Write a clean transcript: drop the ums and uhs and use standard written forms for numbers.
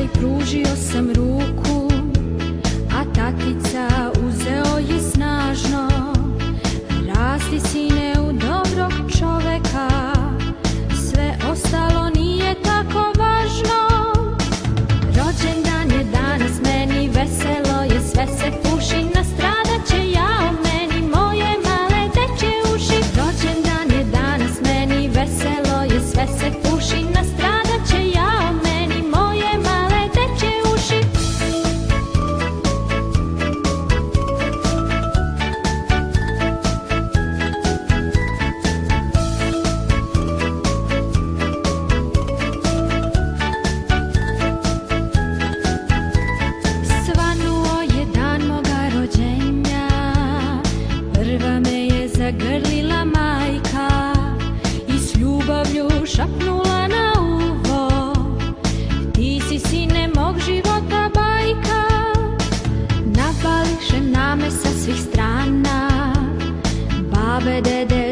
i pružio sam ruku, a tatica uzeo je snažno. Rasti sine u dobrog čoveka, sve ostalo nije tako važno. Rođendan je danas meni, veselo je, sve se puši, nastradat će jao meni moje male dečje uši. Rođendan je danas meni, veselo je, sve se puši, nastradat će jao meni moje male dečje uši. Svanuo je dan moga rođenja, prva me je zagrlila majka i s ljubavlju šapnula na uvo: ti si sine mog života bajka. Nabališe na me sa svih strana, babe, dede,